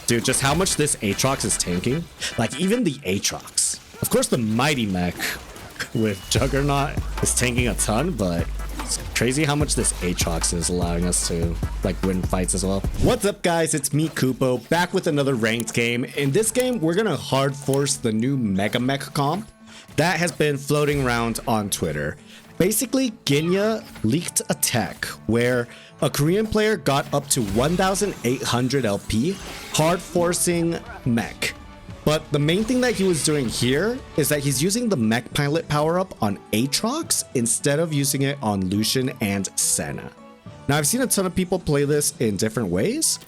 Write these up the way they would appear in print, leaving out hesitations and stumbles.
Dude, just how much this Aatrox is tanking. Like, even the Aatrox. Of course, the Mighty Mech with Juggernaut is tanking a ton, but it's crazy how much this Aatrox is allowing us to, like, win fights as well. What's up, guys? It's me, Kupo, back with another ranked game. In this game, we're gonna hard force the new Mega Mech comp that has been floating around on Twitter. Basically, Ginya leaked a tech where a Korean player got up to 1,800 LP hard forcing Mech. But the main thing that he was doing here is that he's using the Mech pilot power up on Aatrox instead of using it on Lucian and Senna. Now, I've seen a ton of people play this in different ways.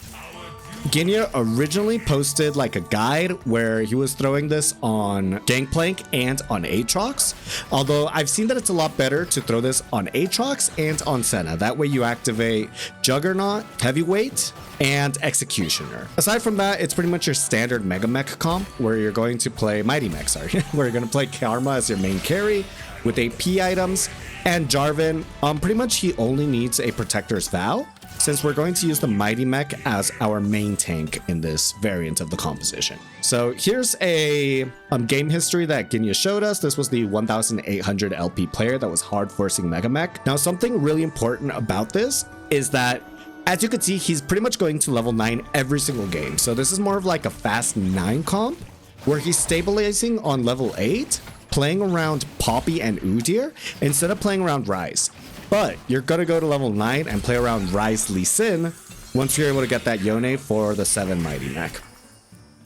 Ginya originally posted like a guide where he was throwing this on Gangplank and on Aatrox, although I've seen that it's a lot better to throw this on Aatrox and on Senna. That way you activate Juggernaut, Heavyweight, and Executioner. Aside from that, it's pretty much your standard Mega Mech comp where you're going to play Mighty Mech, where you're going to play Karma as your main carry with AP items, and Jarvan, pretty much he only needs a Protector's Vow, since we're going to use the Mighty Mech as our main tank in this variant of the composition. So here's a game history that Ginya showed us. This was the 1,800 LP player that was hard forcing Mega Mech. Now, something really important about this is that, as you can see, he's pretty much going to level 9 every single game. So this is more of like a fast 9 comp where he's stabilizing on level 8, playing around Poppy and Udyr instead of playing around Ryze. But you're gonna go to level 9 and play around Ryze Lee Sin once you're able to get that Yone for the 7 Mighty Mech.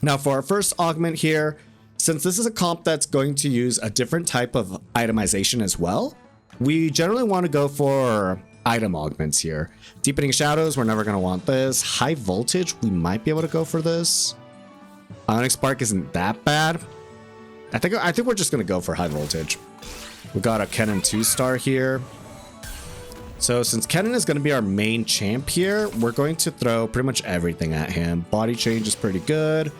Now, for our first augment here, since this is a comp that's going to use a different type of itemization as well, we generally want to go for item augments here. Deepening Shadows, we're never gonna want this. High Voltage, we might be able to go for this. Onyx Spark isn't that bad. I think we're just gonna go for High Voltage. We got a Kennen 2-star here. So since Kennen is going to be our main champ here, we're going to throw pretty much everything at him. Body change is pretty good.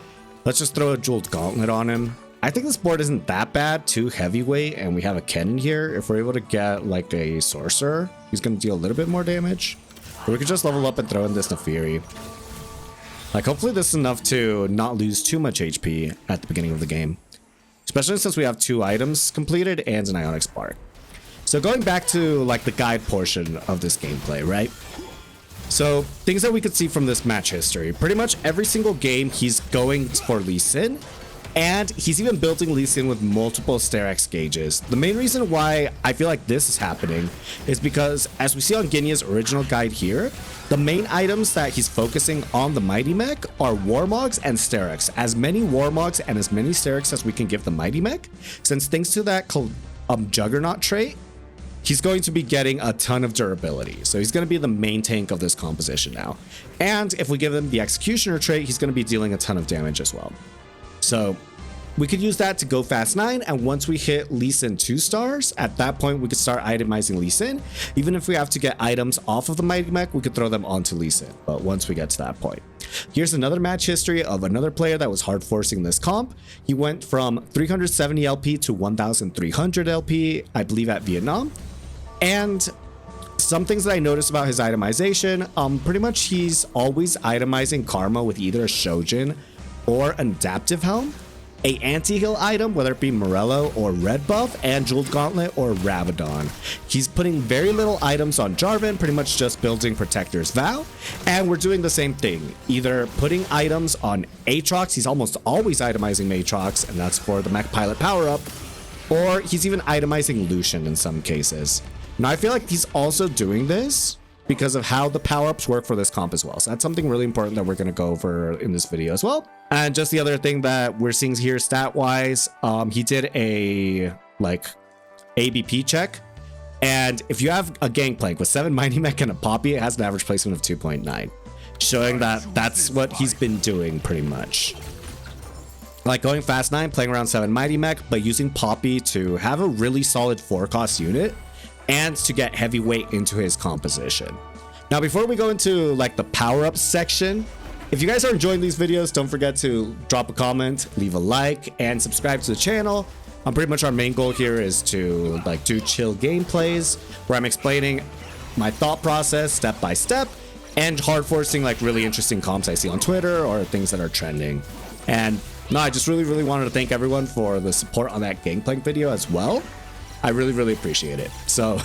Let's just throw a jeweled gauntlet on him. I think this board isn't that bad. 2 heavyweight, and we have a Kennen here. If we're able to get like a sorcerer, he's going to deal a little bit more damage. Or we could just level up and throw in this Nefiri. Like, hopefully this is enough to not lose too much HP at the beginning of the game. Especially since we have 2 items completed and an Ionic Spark. So going back to like the guide portion of this gameplay, right? So things that we could see from this match history, pretty much every single game he's going for Lee Sin, and he's even building Lee Sin with multiple Sterex gauges. The main reason why I feel like this is happening is because, as we see on Ginya's original guide here, the main items that he's focusing on the Mighty Mech are Warmogs and Sterex. As many Warmogs and as many Sterex as we can give the Mighty Mech, since thanks to that Juggernaut trait, he's going to be getting a ton of durability. So he's going to be the main tank of this composition now. And if we give him the Executioner trait, he's going to be dealing a ton of damage as well. So we could use that to go fast 9. And once we hit Lee Sin 2 stars, at that point, we could start itemizing Lee Sin. Even if we have to get items off of the Mighty Mech, we could throw them onto Lee Sin. But once we get to that point. Here's another match history of another player that was hard forcing this comp. He went from 370 LP to 1,300 LP, I believe, at Vietnam. And some things that I noticed about his itemization, pretty much he's always itemizing Karma with either a Shojin or an Adaptive Helm, a anti-heal item, whether it be Morello or Red Buff, and Jeweled Gauntlet or Rabadon. He's putting very little items on Jarvan, pretty much just building Protector's Vow, and we're doing the same thing, either putting items on Aatrox, he's almost always itemizing Aatrox, and that's for the Mech Pilot power-up, or he's even itemizing Lucian in some cases. Now, I feel like he's also doing this because of how the power-ups work for this comp as well. So that's something really important that we're going to go over in this video as well. And just the other thing that we're seeing here stat-wise, he did a like ABP check. And if you have a Gangplank with 7 Mighty Mech and a Poppy, it has an average placement of 2.9, showing that that's what he's been doing pretty much. Like going fast 9, playing around 7 Mighty Mech, but using Poppy to have a really solid 4-cost unit and to get heavyweight into his composition. Now, before we go into like the power-up section, if you guys are enjoying these videos, don't forget to drop a comment, leave a like, and subscribe to the channel. Pretty much our main goal here is to like do chill gameplays where I'm explaining my thought process step by step and hard forcing like really interesting comps I see on Twitter or things that are trending. And no, I just really wanted to thank everyone for the support on that Gangplank video as well. I really appreciate it. So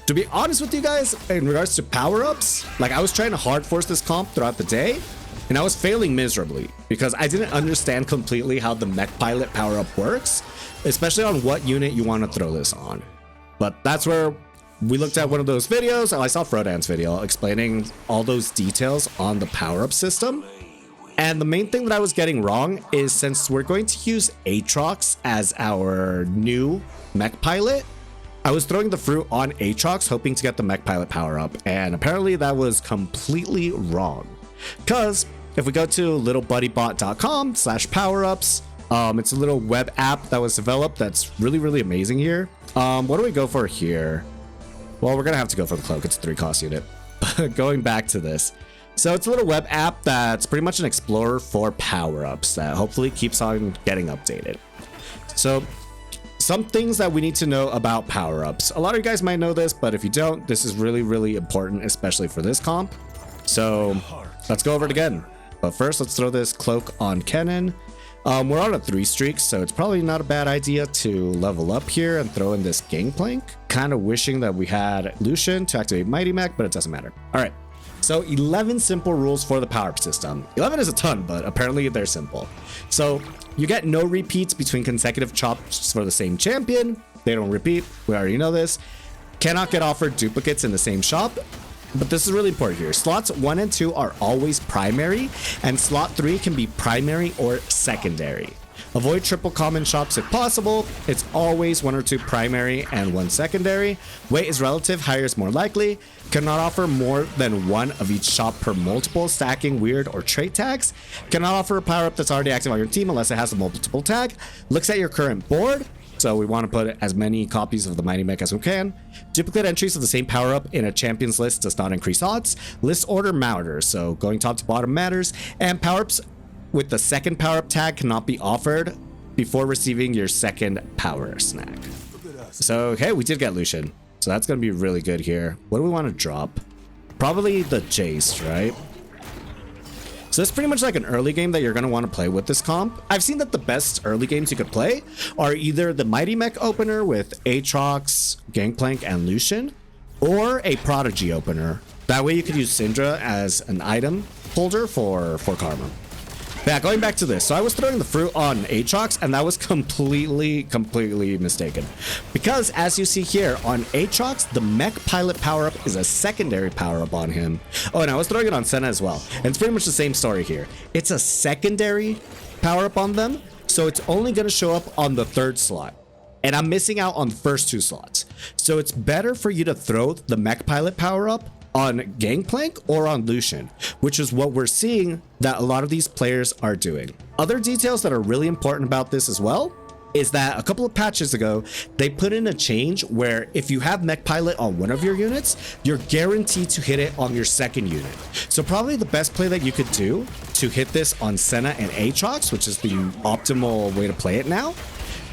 to be honest with you guys, in regards to power-ups, like I was trying to hard force this comp throughout the day, and I was failing miserably because I didn't understand completely how the Mech Pilot power-up works, especially on what unit you want to throw this on. But that's where we looked at one of those videos, and I saw Frodan's video explaining all those details on the power-up system. And the main thing that I was getting wrong is, since we're going to use Aatrox as our new Mech Pilot, I was throwing the fruit on Aatrox hoping to get the Mech Pilot power up, and apparently that was completely wrong. Because if we go to littlebuddybot.com/powerups, it's a little web app that was developed that's really amazing here. What do we go for here? Well, we're gonna have to go for the cloak. It's a 3-cost unit. But going back to this, so it's a little web app that's pretty much an explorer for power-ups that hopefully keeps on getting updated. So some things that we need to know about power-ups. A lot of you guys might know this, but if you don't, this is really important, especially for this comp. So let's go over it again. But first, let's throw this cloak on Kennen. We're on a 3 streak, so it's probably not a bad idea to level up here and throw in this Gangplank. Kind of wishing that we had Lucian to activate Mighty Mech, but it doesn't matter. All right. So 11 simple rules for the power-up system. 11 is a ton, but apparently they're simple. So you get no repeats between consecutive chops for the same champion. They don't repeat. We already know this. Cannot get offered duplicates in the same shop. But this is really important here. Slots 1 and 2 are always primary, and slot 3 can be primary or secondary. Avoid triple common shops if possible. It's always 1 or 2 primary and 1 secondary. Weight is relative, higher is more likely. Cannot offer more than 1 of each shop per multiple stacking, weird, or trait tags. Cannot offer a power-up that's already active on your team unless it has a multiple tag. Looks at your current board. So we want to put as many copies of the Mighty Mech as we can. Duplicate entries of the same power-up in a champion's list does not increase odds. List order matters, so going top to bottom matters. And power-ups with the second power-up tag cannot be offered before receiving your second power snack. So, okay, we did get Lucian. So that's going to be really good here. What do we want to drop? Probably the Jace, right? So it's pretty much like an early game that you're going to want to play with this comp. I've seen that the best early games you could play are either the Mighty Mech opener with Aatrox, Gangplank, and Lucian, or a Prodigy opener. That way you could use Syndra as an item holder for Karma. Yeah, going back to this. So I was throwing the fruit on Aatrox, and that was completely mistaken. Because as you see here, on Aatrox, the Mech Pilot power-up is a secondary power-up on him. Oh, and I was throwing it on Senna as well. And it's pretty much the same story here. It's a secondary power-up on them, so it's only going to show up on the 3rd slot. And I'm missing out on the first 2 slots. So it's better for you to throw the Mech Pilot power-up on Gangplank or on Lucian, which is what we're seeing that a lot of these players are doing. Other details that are really important about this as well is that a couple of patches ago, they put in a change where if you have Mech Pilot on one of your units, you're guaranteed to hit it on your second unit. So probably the best play that you could do to hit this on Senna and Aatrox, which is the optimal way to play it now,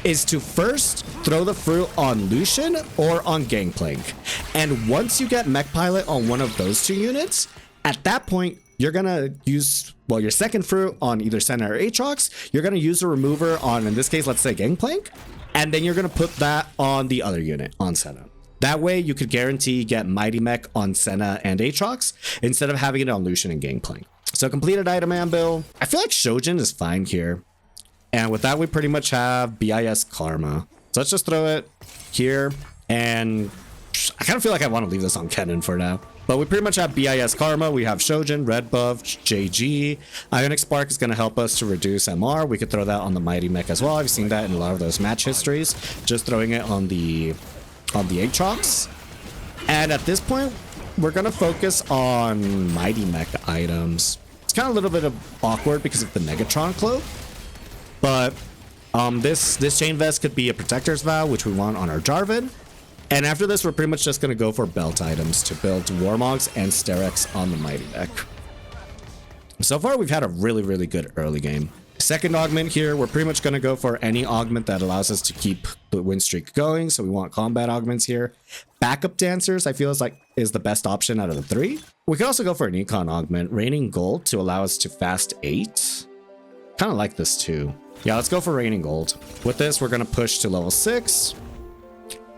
is to first throw the fruit on Lucian or on Gangplank. And once you get Mech Pilot on one of those 2 units, at that point, you're gonna use, well, your second fruit on either Senna or Aatrox, you're gonna use a remover on, in this case, let's say Gangplank, and then you're gonna put that on the other unit, on Senna. That way, you could guarantee get Mighty Mech on Senna and Aatrox, instead of having it on Lucian and Gangplank. So completed item ambil. I feel like Shojin is fine here. And with that, we pretty much have BIS Karma. So let's just throw it here. And I kind of feel like I want to leave this on Kennen for now. But we pretty much have BIS Karma. We have Shojin, Red Buff, JG. Ionic Spark is going to help us to reduce MR. We could throw that on the Mighty Mech as well. I've seen that in a lot of those match histories. Just throwing it on the Aatrox. And at this point, we're going to focus on Mighty Mech items. It's kind of a little bit awkward because of the Megatron cloak. But this chain vest could be a protector's vow, which we want on our Jarvan. And after this, we're pretty much just going to go for belt items to build Warmogs and Sterex on the Mighty Mech. So far, we've had a really good early game. Second augment here, we're pretty much going to go for any augment that allows us to keep the win streak going. So we want combat augments here. Backup dancers, I feel is the best option out of the 3. We could also go for an econ augment, raining gold to allow us to fast 8. Kind of like this too. Yeah, let's go for raining gold. With this, we're going to push to level 6.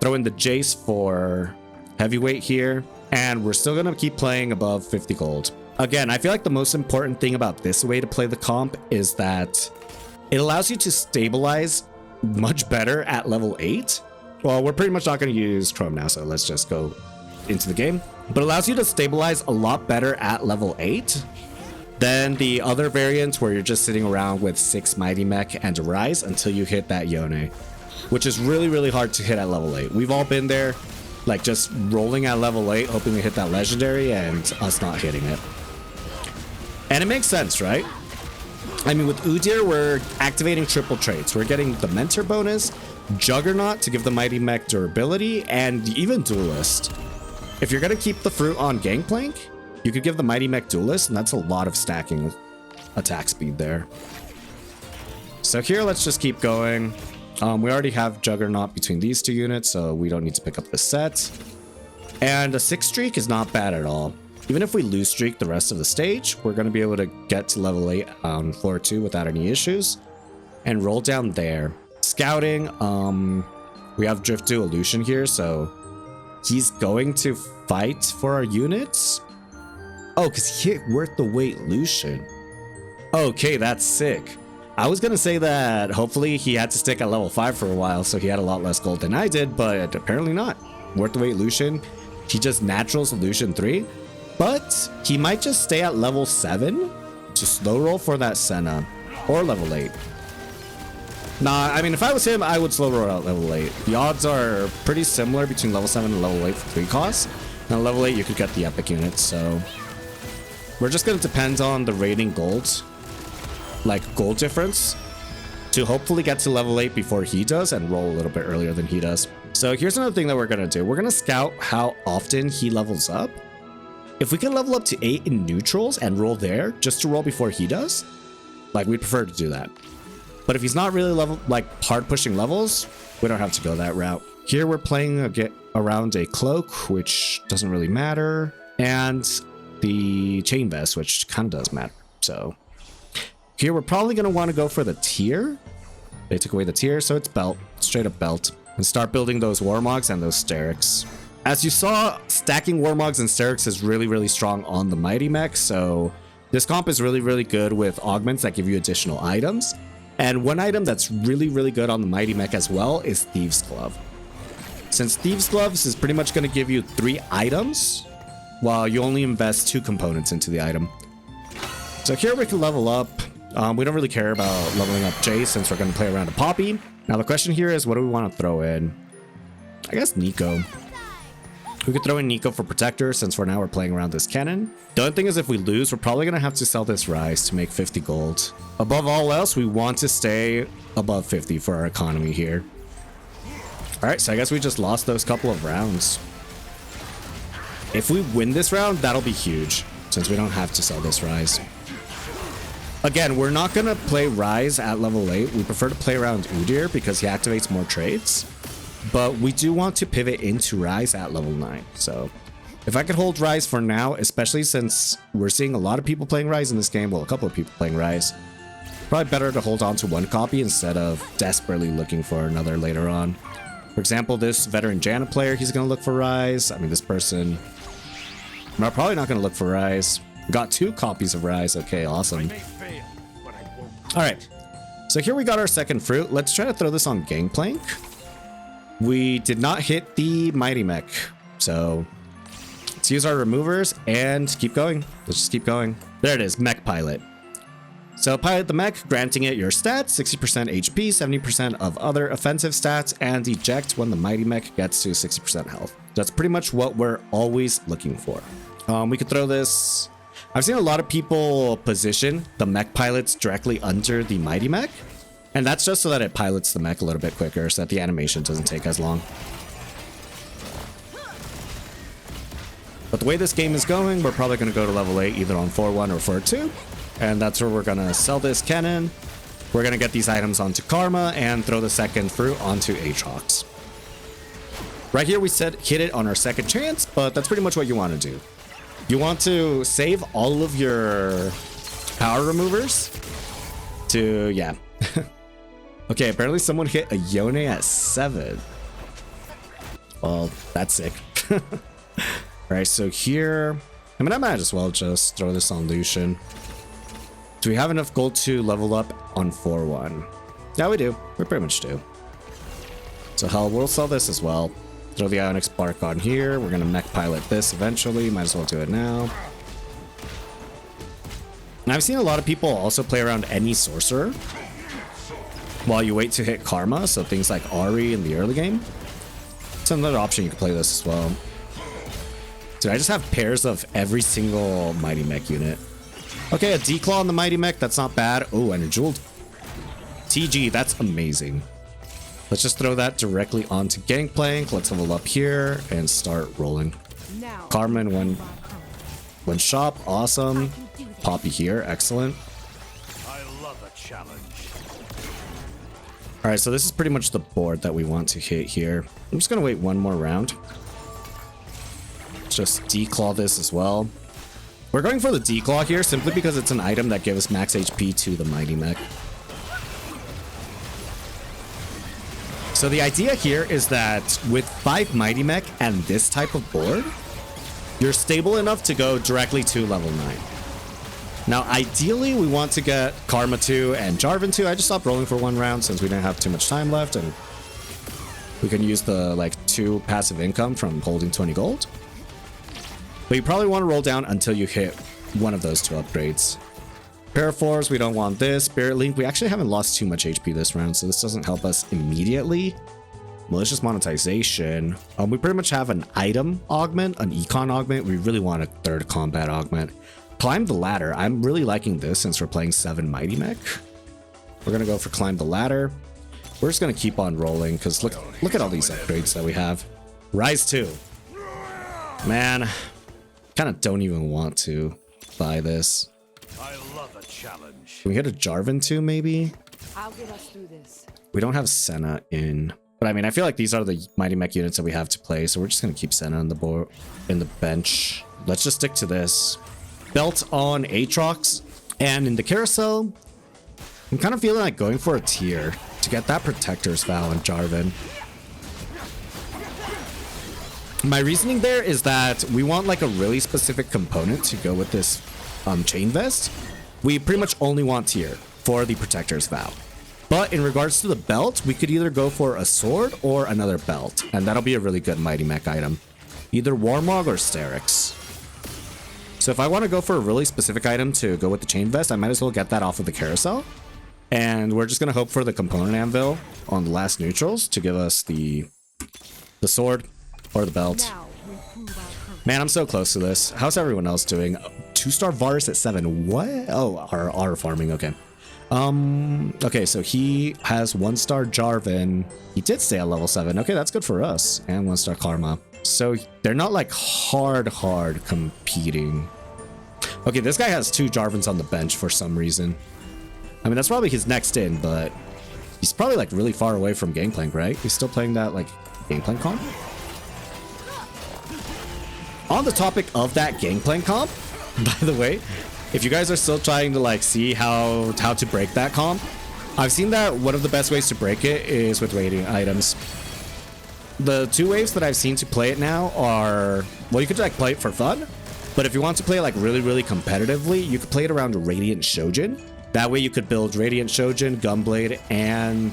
Throw in the Jace for heavyweight here. And we're still going to keep playing above 50 gold. Again, I feel like the most important thing about this way to play the comp is that it allows you to stabilize much better at level 8. Well, we're pretty much not going to use Chrome now, so let's just go into the game. But it allows you to stabilize a lot better at level 8 than the other variants where you're just sitting around with 6 Mighty Mech and a Rise until you hit that Yone, which is really, really hard to hit at level 8. We've all been there, like just rolling at level 8, hoping to hit that legendary and us not hitting it. And it makes sense, right? I mean, with Udyr, we're activating triple traits. We're getting the Mentor bonus, Juggernaut to give the Mighty Mech durability, and even Duelist. If you're going to keep the fruit on Gangplank, you could give the Mighty Mech Duelist, and that's a lot of stacking attack speed there. So here, let's just keep going. We already have Juggernaut between these two units, so we don't need to pick up the set. And a 6 streak is not bad at all. Even if we lose streak the rest of the stage, we're going to be able to get to level 8 on floor 2 without any issues. And roll down there. Scouting, we have Drift to Illusion here, so he's going to fight for our units. Oh, because he hit Worth the Wait Lucian. Okay, that's sick. I was going to say that hopefully he had to stick at level 5 for a while, so he had a lot less gold than I did, but apparently not. Worth the Wait Lucian, he just naturals Lucian 3. But he might just stay at level 7 to slow roll for that Senna, or level 8. Nah, I mean, if I was him, I would slow roll out level 8. The odds are pretty similar between level 7 and level 8 for 3 costs. Now, level 8, you could get the epic units, so we're just going to depend on the rating gold, like gold difference, to hopefully get to level 8 before he does and roll a little bit earlier than he does. So here's another thing that we're going to do. We're going to scout how often he levels up. If we can level up to 8 in neutrals and roll there just to roll before he does, like, we'd prefer to do that. But if he's not really hard pushing levels, we don't have to go that route. Here we're playing around a cloak, which doesn't really matter, and the chain vest, which kind of does matter. So here we're probably going to want to go for the tier. They took away the tier, so it's belt, straight up belt, and start building those Warmogs and those Sterics. As you saw, stacking Warmogs and Sterics is really, really strong on the Mighty Mech, so this comp is really, really good with augments that give you additional items. And one item that's really, really good on the Mighty Mech as well is Thieves' Glove. Since Thieves' Gloves is pretty much going to give you 3 items, while you only invest 2 components into the item. So here we can level up. We don't really care about leveling up Jay since we're going to play around a Poppy. Now the question here is, what do we want to throw in? I guess Nico. We could throw in Nico for Protector since for now we're playing around this cannon. The only thing is, if we lose, we're probably going to have to sell this Rise to make 50 gold. Above all else, we want to stay above 50 for our economy here. Alright, so I guess we just lost those couple of rounds. If we win this round, that'll be huge, since we don't have to sell this Rise. Again, we're not going to play Rise at level 8. We prefer to play around Udyr because he activates more traits. But we do want to pivot into Rise at level 9. So if I could hold Rise for now, especially since we're seeing a lot of people playing Rise in this game, well, a couple of people playing Rise, probably better to hold on to one copy instead of desperately looking for another later on. For example, this veteran Janna player, he's going to look for Rise. I mean, this person, I'm probably not going to look for Rise. Got 2 copies of Rise. Okay, awesome. All right, so here we got our second fruit. Let's try to throw this on Gangplank. We did not hit the Mighty Mech, so let's use our removers and keep going. Let's just keep going. There it is, Mech Pilot. So pilot the mech, granting it your stats, 60% HP, 70% of other offensive stats, and eject when the Mighty Mech gets to 60% health. That's pretty much what we're always looking for. We could throw this. I've seen a lot of people position the mech pilots directly under the Mighty Mech, and that's just so that it pilots the mech a little bit quicker so that the animation doesn't take as long. But the way this game is going, we're probably going to go to level 8 either on 4-1 or 4-2. And that's where we're going to sell this cannon. We're going to get these items onto Karma and throw the second fruit onto Aatrox. Right here we said hit it on our second chance, but that's pretty much what you want to do. You want to save all of your power removers to, yeah. Okay, apparently someone hit a Yone at 7. Well, that's sick. All right, so here, I mean, I might as well just throw this on Lucian. Do we have enough gold to level up on 4-1? Yeah, we do. We pretty much do. So hell, we'll sell this as well. Throw the Ionic Spark on here. We're gonna mech pilot this eventually. Might as well do it now. And I've seen a lot of people also play around any sorcerer while you wait to hit Karma. So things like Ari in the early game. It's another option you can play this as well. Dude, I just have pairs of every single Mighty Mech unit. Okay, a Declaw on the Mighty Mech. That's not bad. Oh, and a Jeweled TG. That's amazing. Let's just throw that directly onto Gangplank. Let's level up here and start rolling. Carmen, one shop. Awesome. Poppy here. Excellent. I love a challenge. All right, so this is pretty much the board that we want to hit here. I'm just going to wait one more round. Just declaw this as well. We're going for the declaw here simply because it's an item that gives max HP to the Mighty Mech. So the idea here is that with 5 Mighty Mech and this type of board, you're stable enough to go directly to level 9. Now, ideally, we want to get Karma 2 and Jarvan 2. I just stopped rolling for one round since we didn't have too much time left, and we can use the 2 passive income from holding 20 gold. But you probably want to roll down until you hit one of those 2 upgrades. Paraphors, we don't want this. Spirit Link, we actually haven't lost too much HP this round, so this doesn't help us immediately. Malicious Monetization. We pretty much have an item augment, an econ augment. We really want a 3rd combat augment. Climb the Ladder. I'm really liking this since we're playing 7 Mighty Mech. We're going to go for Climb the Ladder. We're just going to keep on rolling because look at all these upgrades that we have. Rise 2. Man, kind of don't even want to buy this. I love a challenge. Can we hit a Jarvan 2 maybe? I'll get us through this. We don't have Senna in. But I mean, I feel like these are the Mighty Mech units that we have to play, so we're just going to keep Senna on the board, in the bench. Let's just stick to this. Belt on Aatrox. And in the carousel, I'm kind of feeling like going for a tier to get that Protector's Vow on Jarvan. My reasoning there is that we want like a really specific component to go with this chain vest. We pretty much only want tier for the Protector's Vow. But in regards to the belt, we could either go for a sword or another belt. And that'll be a really good Mighty Mech item. Either Warmog or Sterix. So if I want to go for a really specific item to go with the chain vest, I might as well get that off of the carousel. And we're just going to hope for the component anvil on the last neutrals to give us the sword or the belt. Man, I'm so close to this. How's everyone else doing? 2-star Varus at 7. What? Oh, our farming. Okay. Okay, so he has 1-star Jarvan. He did stay at level 7. Okay, that's good for us. And 1-star Karma. So they're not like hard competing. Okay, this guy has 2 Jarvans on the bench for some reason. I mean, that's probably his next in, but he's probably like really far away from Gangplank, right? He's still playing that like Gangplank comp. On the topic of that Gangplank comp, by the way, if you guys are still trying to like see how to break that comp, I've seen that one of the best ways to break it is with radiant items. The 2 ways that I've seen to play it now are, well, you could like play it for fun, but if you want to play like really competitively, you could play it around Radiant Shojin. That way you could build Radiant Shojin, Gunblade, and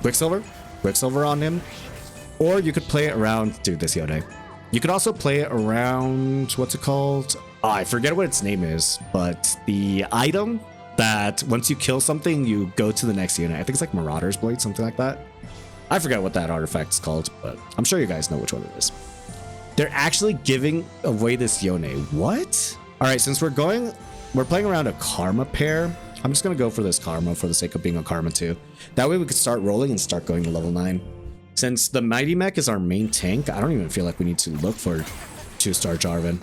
Quicksilver on him. Or you could play it around, dude, this Yone. You could also play it around, what's it called? Oh, I forget what its name is, but the item that once you kill something, you go to the next unit. I think it's like Marauder's Blade, something like that. I forget what that artifact's called, but I'm sure you guys know which one it is. They're actually giving away this Yone. What? All right, since we're playing around a Karma pair, I'm just going to go for this Karma for the sake of being a Karma 2. That way we could start rolling and start going to level 9. Since the Mighty Mech is our main tank, I don't even feel like we need to look for 2-star Jarvan.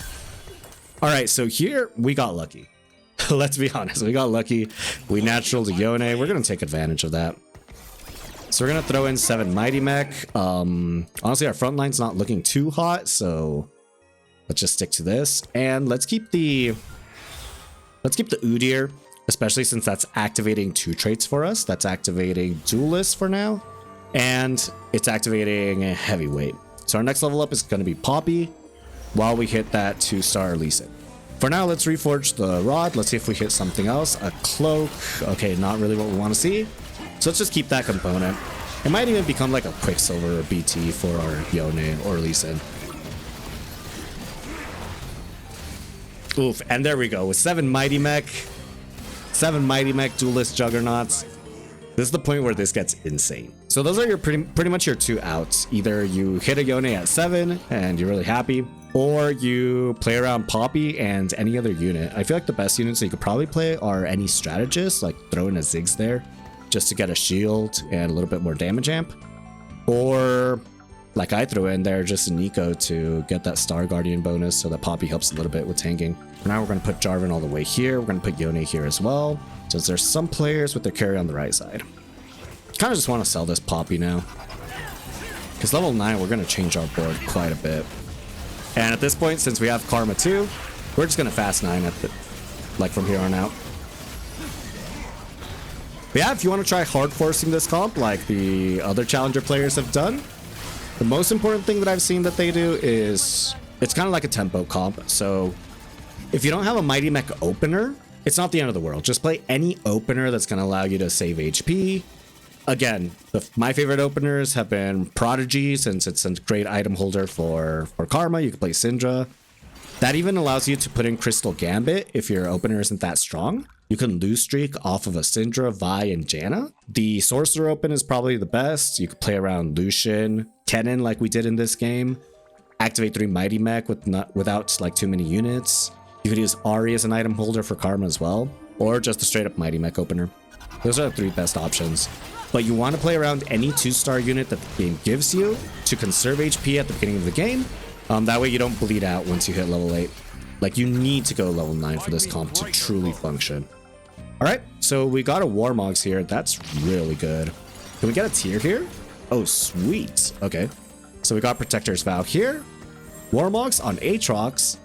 All right, so here we got lucky. Let's be honest, we got lucky. We naturaled Yone. We're going to take advantage of that. So we're going to throw in 7 Mighty Mech. Honestly, our front line's not looking too hot, so Let's just stick to this. And let's keep the Udyr, especially since that's activating 2 traits for us. That's activating Duelist for now. And it's activating Heavyweight. So our next level up is going to be Poppy while we hit that 2-star Lee Sin. For now, let's reforge the rod. Let's see if we hit something else. A cloak. Okay, not really what we want to see. So let's just keep that component. It might even become like a Quicksilver or BT for our Yone or Lee Sin. Oof, and there we go. With 7 Mighty Mech Duelist Juggernauts. This is the point where this gets insane. So those are your pretty much your 2 outs. Either you hit a Yone at 7 and you're really happy, or you play around Poppy and any other unit. I feel like the best units that you could probably play are any strategist, like throw in a Ziggs there just to get a shield and a little bit more damage amp. Or like I threw in there, just a Nico to get that Star Guardian bonus so that Poppy helps a little bit with tanking. For now, we're going to put Jarvan all the way here. We're going to put Yone here as well. So there's some players with their carry on the right side. Kind of just want to sell this Poppy now. Because level 9, we're going to change our board quite a bit. And at this point, since we have Karma 2, we're just going to fast 9 at the, like from here on out. But yeah, if you want to try hard forcing this comp like the other Challenger players have done, the most important thing that I've seen that they do is it's kind of like a tempo comp. So if you don't have a Mighty Mech opener, it's not the end of the world. Just play any opener that's going to allow you to save HP. Again, my favorite openers have been Prodigy, since it's a great item holder for Karma. You can play Syndra. That even allows you to put in Crystal Gambit if your opener isn't that strong. You can lose streak off of a Syndra, Vi, and Janna. The Sorcerer open is probably the best. You could play around Lucian, Kennen like we did in this game. Activate 3 Mighty Mech without like too many units. You could use Ahri as an item holder for Karma as well. Or just a straight up Mighty Mech opener. Those are the 3 best options. But you want to play around any 2-star unit that the game gives you to conserve HP at the beginning of the game. That way you don't bleed out once you hit level 8. Like, you need to go level 9 for this comp to truly function. Alright, so we got a Warmogs here. That's really good. Can we get a tier here? Oh, sweet. Okay. So we got Protector's Vow here. Warmogs on Aatrox.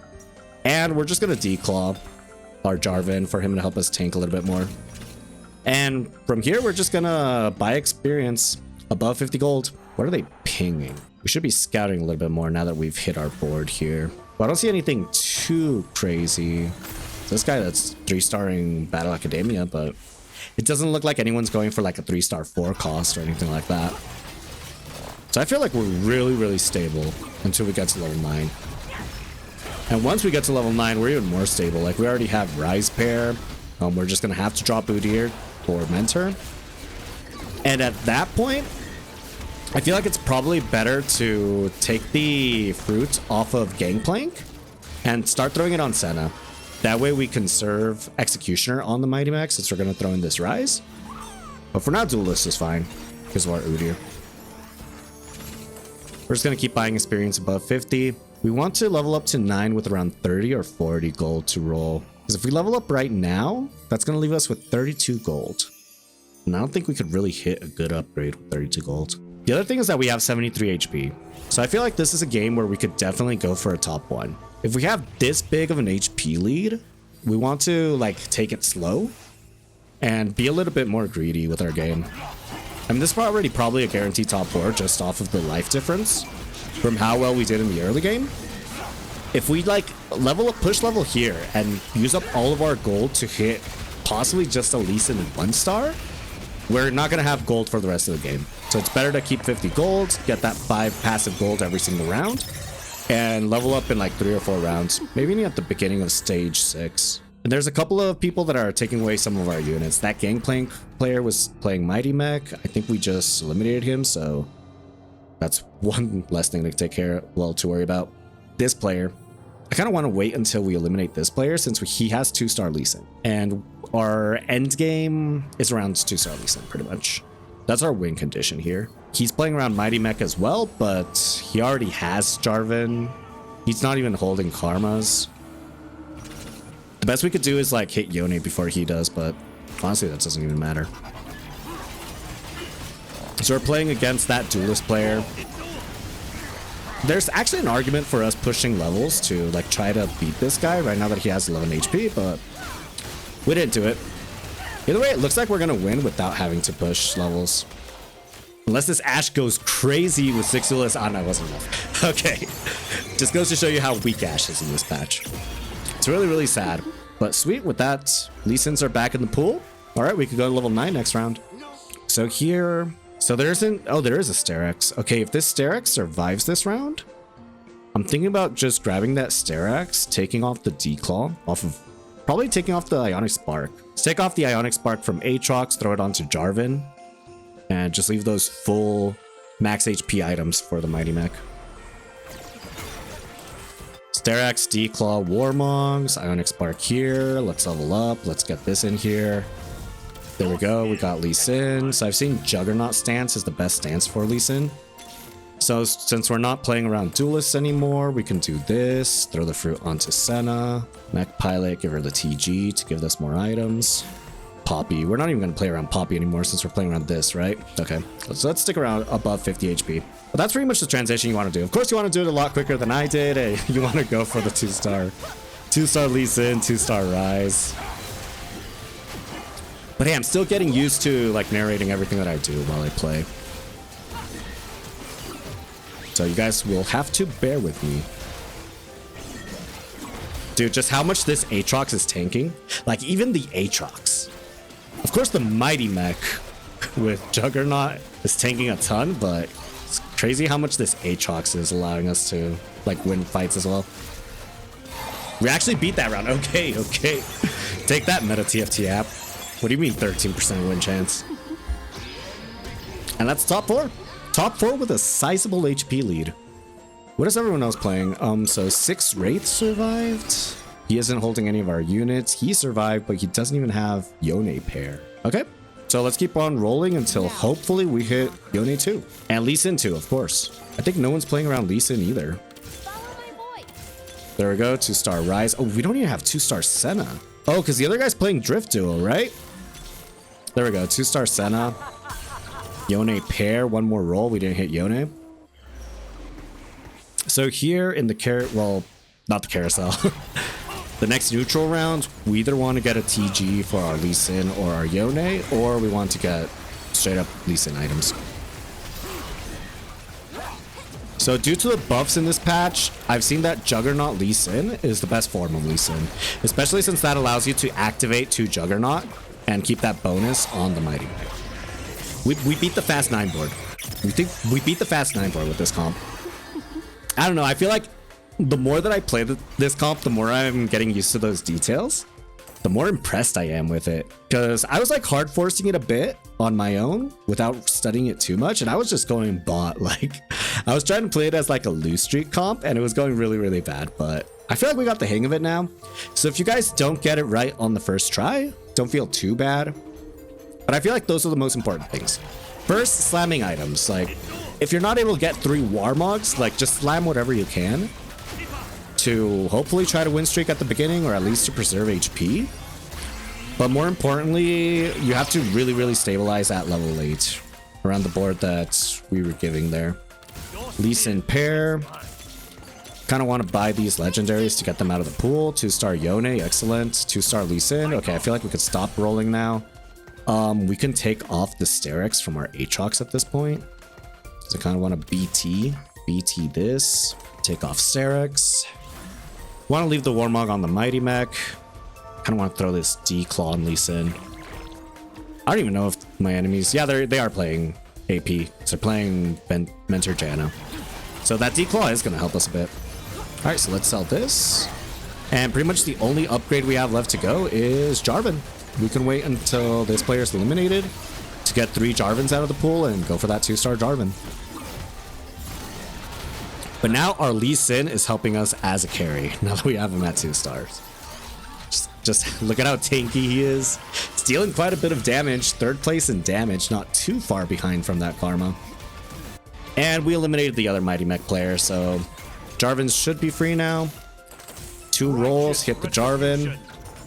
And we're just going to declaw our Jarvan for him to help us tank a little bit more. And from here, we're just going to buy experience above 50 gold. What are they pinging? We should be scouting a little bit more now that we've hit our board here. But I don't see anything too crazy. This guy that's 3-starring Battle Academia, but it doesn't look like anyone's going for like a 3-star 4 cost or anything like that. So I feel like we're really, really stable until we get to level 9. And once we get to level 9, we're even more stable. Like, we already have Rise Pair. We're just going to have to drop Udyr for Mentor. And at that point, I feel like it's probably better to take the fruit off of Gangplank and start throwing it on Senna. That way we conserve Executioner on the Mighty Mech, since we're going to throw in this Rise. But for now, Duelist is fine because of our Udyr. We're just going to keep buying experience above 50. We want to level up to 9 with around 30 or 40 gold to roll. Because if we level up right now, that's going to leave us with 32 gold. And I don't think we could really hit a good upgrade with 32 gold. The other thing is that we have 73 HP. So I feel like this is a game where we could definitely go for a top 1. If we have this big of an HP lead, we want to like take it slow and be a little bit more greedy with our game. I mean, this is already probably a guaranteed top 4 just off of the life difference from how well we did in the early game. If we like level up, push level here and use up all of our gold to hit possibly just a Lee Sin 1-star, we're not going to have gold for the rest of the game. So it's better to keep 50 gold, get that 5 passive gold every single round, and level up in like 3 or 4 rounds, maybe even at the beginning of stage 6. And there's a couple of people that are taking away some of our units. That Gangplank player was playing Mighty Mech. I think we just eliminated him, so that's one less thing to take care of, well, to worry about. This player, I kind of want to wait until we eliminate this player, since he has 2-star Lee Sin. And our end game is around 2-star Lee Sin, pretty much. That's our win condition here. He's playing around Mighty Mech as well, but he already has Jarvan. He's not even holding Karmas. The best we could do is like hit Yone before he does, but honestly, that doesn't even matter. So we're playing against that Duelist player. There's actually an argument for us pushing levels to like try to beat this guy right now that he has 11 HP, but we didn't do it. Either way, it looks like we're gonna win without having to push levels. Unless this Ashe goes crazy with 6 duelists. Oh, no, it wasn't enough. Okay. Just goes to show you how weak Ashe is in this patch. It's really, really sad. But sweet, with that, Lee Sins are back in the pool. All right, we could go to level 9 next round. So here... So there isn't... Oh, there is a Sterex. Okay, if this Sterex survives this round, I'm thinking about just grabbing that Sterex, taking off the D-Claw, probably taking off the Ionic Spark. Let's take off the Ionic Spark from Aatrox, throw it onto Jarvan, and just leave those full max HP items for the Mighty Mech. Sterex, D-Claw, Warmongs, Ionic Spark here. Let's level up. Let's get this in here. There we go. We got Lee Sin. So I've seen Juggernaut stance is the best stance for Lee Sin. So since we're not playing around duelists anymore, we can do this. Throw the fruit onto Senna. Mech Pilot, give her the TG to give us more items. Poppy. We're not even going to play around Poppy anymore since we're playing around this, right? Okay. So let's stick around above 50 HP. But that's pretty much the transition you want to do. Of course, you want to do it a lot quicker than I did. Hey, you want to go for the 2-star. 2-star Lee Sin, 2-star Rise. But hey, I'm still getting used to like narrating everything that I do while I play. So you guys will have to bear with me. Dude, just how much this Aatrox is tanking. Like even the Aatrox. Of course, the Mighty Mech with Juggernaut is tanking a ton, but it's crazy how much this Aatrox is allowing us to like win fights as well. We actually beat that round. Okay, okay. Take that, Meta TFT app. What do you mean 13% win chance? And that's top 4. Top 4 with a sizable HP lead. What is everyone else playing? So 6 Wraiths survived. He isn't holding any of our units. He survived, but he doesn't even have Yone pair. Okay, so let's keep on rolling until hopefully we hit Yone 2. And Lee Sin 2, of course. I think no one's playing around Lee Sin either. There we go, 2-star Rise. Oh, we don't even have 2-star Senna. Oh, because the other guy's playing Drift Duo, right? There we go, 2-star Senna. Yone pair, one more roll. We didn't hit Yone. So here in the well, not the carousel. The next neutral round, we either want to get a TG for our Lee Sin or our Yone, or we want to get straight up Lee Sin items. So due to the buffs in this patch, I've seen that Juggernaut Lee Sin is the best form of Lee Sin, especially since that allows you to activate 2 Juggernaut and keep that bonus on the Mighty Mech. We beat the Fast 9 board. We beat the Fast 9 board with this comp. I don't know, I feel like the more that I play this comp, the more I'm getting used to those details, the more impressed I am with it. Because I was like hard forcing it a bit on my own without studying it too much, and I was just going bot. Like, I was trying to play it as like a loose streak comp, and it was going really, really bad, but I feel like we got the hang of it now. So if you guys don't get it right on the first try, don't feel too bad. But I feel like those are the most important things. First, slamming items. Like, if you're not able to get 3 Warmogs, like, just slam whatever you can to hopefully try to win streak at the beginning, or at least to preserve HP. But more importantly, you have to really, really stabilize at level 8 around the board that we were giving there. Lee Sin pair. Kind of want to buy these legendaries to get them out of the pool. 2-star Yone, excellent. 2-star Lee Sin. Okay, I feel like we could stop rolling now. We can take off the Sterex from our Aatrox at this point. So I kind of want to BT this. Take off Sterex. Want to leave the Warmog on the Mighty Mech. Kind of want to throw this D-Claw on Lee Sin. I don't even know if my enemies... Yeah, they are playing AP. So they're playing Mentor Janna. So that D-Claw is going to help us a bit. Alright, so let's sell this. And pretty much the only upgrade we have left to go is Jarvan. We can wait until this player is eliminated to get 3 Jarvans out of the pool and go for that 2-star Jarvan. But now our Lee Sin is helping us as a carry, now that we have him at 2 stars. Just look at how tanky he is. He's dealing quite a bit of damage. 3rd place in damage, not too far behind from that Karma. And we eliminated the other Mighty Mech player, so Jarvans should be free now. 2 rolls, hit the Jarvan.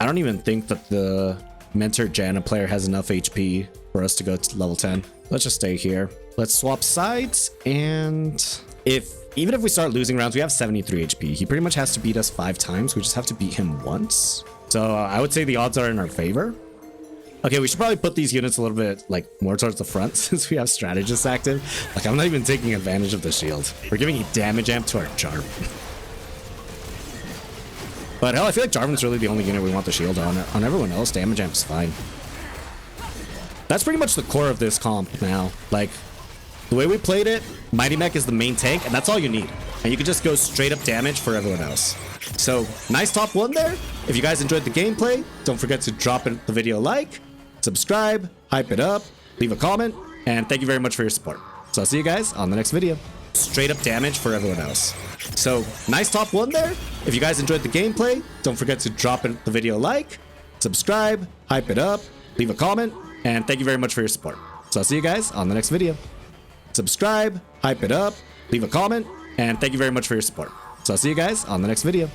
I don't even think that the Mentor Janna player has enough HP for us to go to level 10. Let's just stay here. Let's swap sides, and Even if we start losing rounds, we have 73 HP. He pretty much has to beat us 5 times. We just have to beat him once. So I would say the odds are in our favor. Okay, we should probably put these units a little bit like more towards the front since we have strategists active. Like, I'm not even taking advantage of the shield. We're giving a damage amp to our Jarvan. But hell, I feel like Jarvan's really the only unit we want the shield on. On everyone else, damage amp's fine. That's pretty much the core of this comp now. Like, the way we played it, Mighty Mech is the main tank, and that's all you need. And you can just go straight up damage for everyone else. So, nice top 1 there. If you guys enjoyed the gameplay, don't forget to drop the video a like, subscribe, hype it up, leave a comment, and thank you very much for your support. So I'll see you guys on the next video. Straight up damage for everyone else. So, nice top 1 there. If you guys enjoyed the gameplay, don't forget to drop the video a like, subscribe, hype it up, leave a comment, and thank you very much for your support. So I'll see you guys on the next video. Subscribe, hype it up, leave a comment, and thank you very much for your support. So I'll see you guys on the next video.